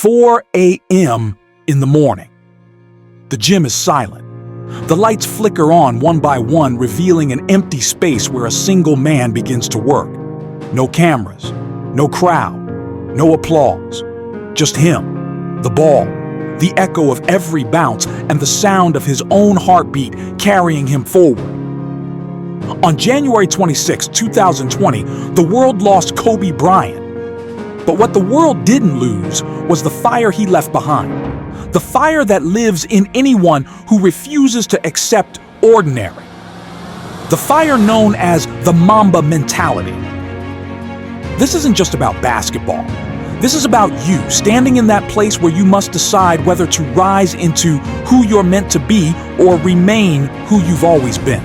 4 a.m. in the morning. The gym is silent. The lights flicker on one by one, revealing an empty space where a single man begins to work. No cameras, no crowd, no applause. Just him, the ball, the echo of every bounce, and the sound of his own heartbeat carrying him forward. On January 26, 2020, the world lost Kobe Bryant. But what the world didn't lose was the fire he left behind. The fire that lives in anyone who refuses to accept ordinary. The fire known as the Mamba Mentality. This isn't just about basketball. This is about you standing in that place where you must decide whether to rise into who you're meant to be or remain who you've always been.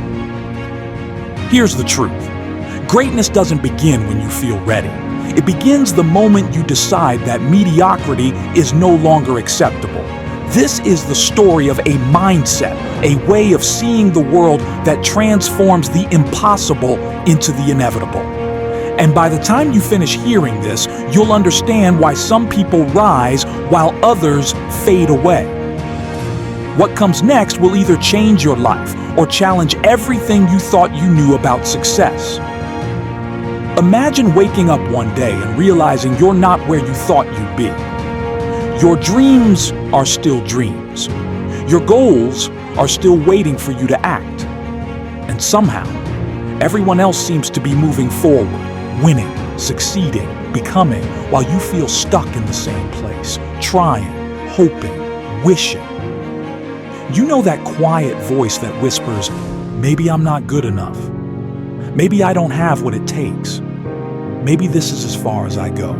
Here's the truth. Greatness doesn't begin when you feel ready. It begins the moment you decide that mediocrity is no longer acceptable. This is the story of a mindset, a way of seeing the world that transforms the impossible into the inevitable. And by the time you finish hearing this, you'll understand why some people rise while others fade away. What comes next will either change your life or challenge everything you thought you knew about success. Imagine waking up one day and realizing you're not where you thought you'd be. Your dreams are still dreams. Your goals are still waiting for you to act. And somehow, everyone else seems to be moving forward, winning, succeeding, becoming, while you feel stuck in the same place, trying, hoping, wishing. You know that quiet voice that whispers, maybe I'm not good enough. Maybe I don't have what it takes. Maybe this is as far as I go.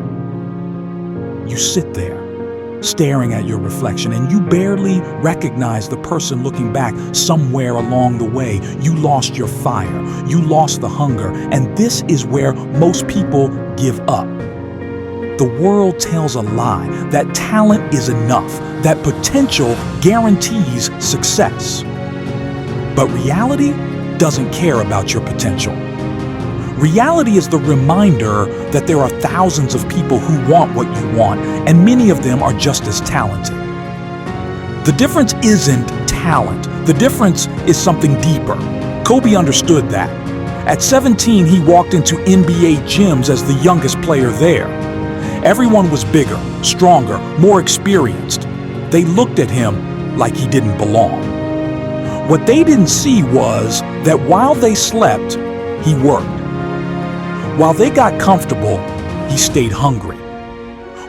You sit there, staring at your reflection, and you barely recognize the person looking back. Somewhere along the way, you lost your fire, you lost the hunger, and this is where most people give up. The world tells a lie that talent is enough, that potential guarantees success. But reality doesn't care about your potential. Reality is the reminder that there are thousands of people who want what you want, and many of them are just as talented. The difference isn't talent. The difference is something deeper. Kobe understood that. At 17, he walked into NBA gyms as the youngest player there. Everyone was bigger, stronger, more experienced. They looked at him like he didn't belong. What they didn't see was that while they slept, he worked. While they got comfortable, he stayed hungry.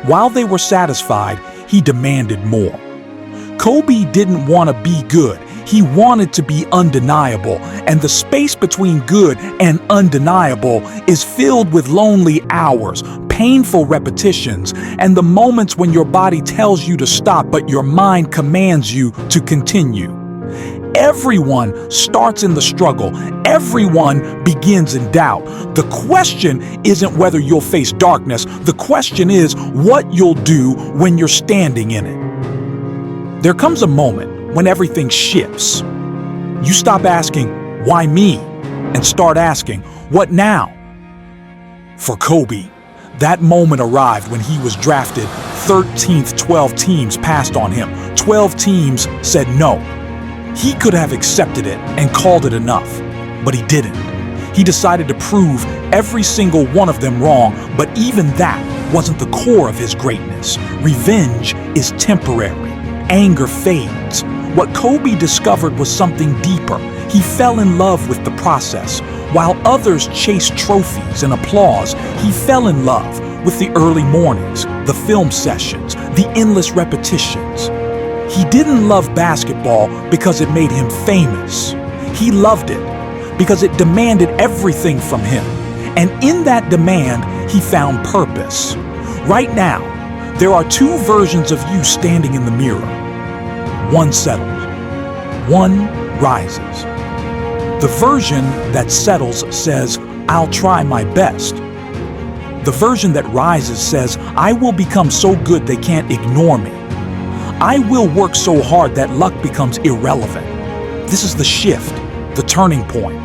While they were satisfied, he demanded more. Kobe didn't want to be good. He wanted to be undeniable, and the space between good and undeniable is filled with lonely hours, painful repetitions, and the moments when your body tells you to stop, but your mind commands you to continue. Everyone starts in the struggle. Everyone begins in doubt. The question isn't whether you'll face darkness. The question is what you'll do when you're standing in it. There comes a moment when everything shifts. You stop asking, why me? And start asking, what now? For Kobe, that moment arrived when he was drafted 13th. 12 teams passed on him. 12 teams said no. He could have accepted it and called it enough, but he didn't. He decided to prove every single one of them wrong, but even that wasn't the core of his greatness. Revenge is temporary. Anger fades. What Kobe discovered was something deeper. He fell in love with the process. While others chased trophies and applause, he fell in love with the early mornings, the film sessions, the endless repetitions. He didn't love basketball because it made him famous. He loved it because it demanded everything from him. And in that demand, he found purpose. Right now, there are two versions of you standing in the mirror. One settles. One rises. The version that settles says, I'll try my best. The version that rises says, I will become so good they can't ignore me. I will work so hard that luck becomes irrelevant. This is the shift, the turning point.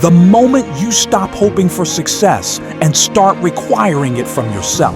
The moment you stop hoping for success and start requiring it from yourself.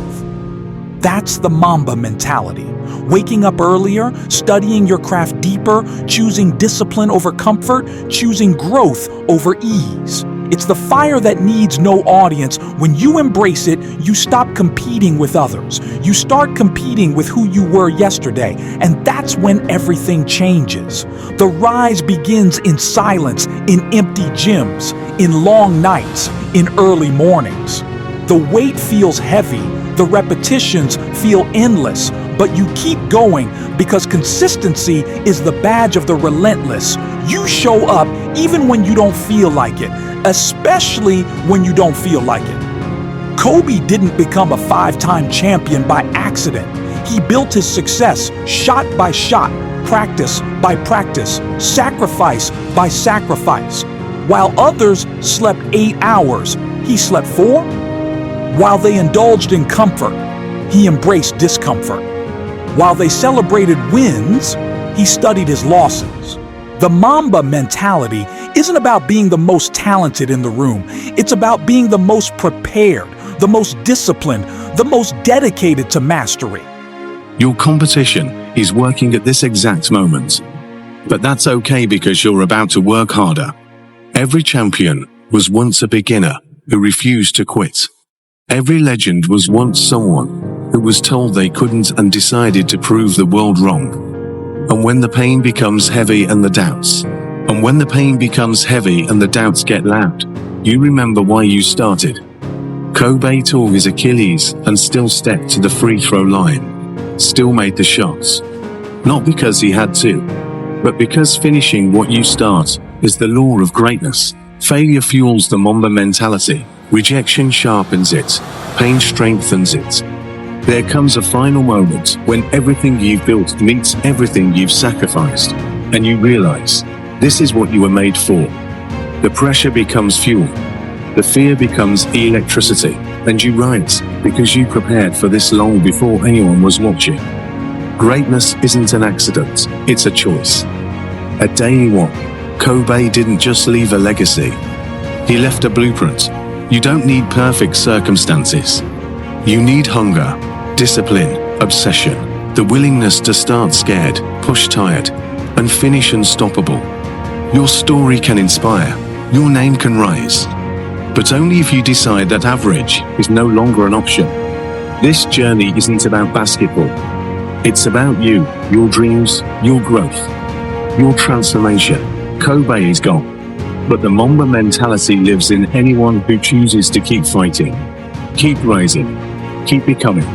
That's the Mamba mentality. Waking up earlier, studying your craft deeper, choosing discipline over comfort, choosing growth over ease. It's the fire that needs no audience. When you embrace it, you stop competing with others. You start competing with who you were yesterday, and that's when everything changes. The rise begins in silence, in empty gyms, in long nights, in early mornings. The weight feels heavy, the repetitions feel endless, but you keep going because consistency is the badge of the relentless. You show up even when you don't feel like it, especially when you don't feel like it. Kobe didn't become a 5-time champion by accident. He built his success shot by shot, practice by practice, sacrifice by sacrifice. While others slept 8 hours, he slept 4. While they indulged in comfort, he embraced discomfort. While they celebrated wins, he studied his losses. The Mamba mentality isn't about being the most talented in the room. It's about being the most prepared, the most disciplined, the most dedicated to mastery. Your competition is working at this exact moment. But that's okay because you're about to work harder. Every champion was once a beginner who refused to quit. Every legend was once someone who was told they couldn't and decided to prove the world wrong. And when the pain becomes heavy and the doubts get loud, you remember why you started. Kobe tore his Achilles and still stepped to the free throw line, still made the shots. Not because he had to, but because finishing what you start is the law of greatness. Failure fuels the Mamba mentality. Rejection sharpens it. Pain strengthens it. There comes a final moment when everything you've built meets everything you've sacrificed, and you realize this is what you were made for. The pressure becomes fuel. The fear becomes electricity, and you rise because you prepared for this long before anyone was watching. Greatness isn't an accident, it's a choice. At day one, Kobe didn't just leave a legacy. He left a blueprint. You don't need perfect circumstances. You need hunger, discipline, obsession, the willingness to start scared, push tired, and finish unstoppable. Your story can inspire, your name can rise, but only if you decide that average is no longer an option. This journey isn't about basketball. It's about you, your dreams, your growth, your transformation. Kobe is gone, but the Mamba mentality lives in anyone who chooses to keep fighting, keep rising, keep becoming.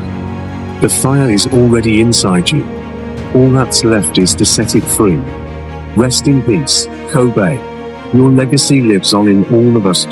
The fire is already inside you. All that's left is to set it free. Rest in peace, Kobe. Your legacy lives on in all of us.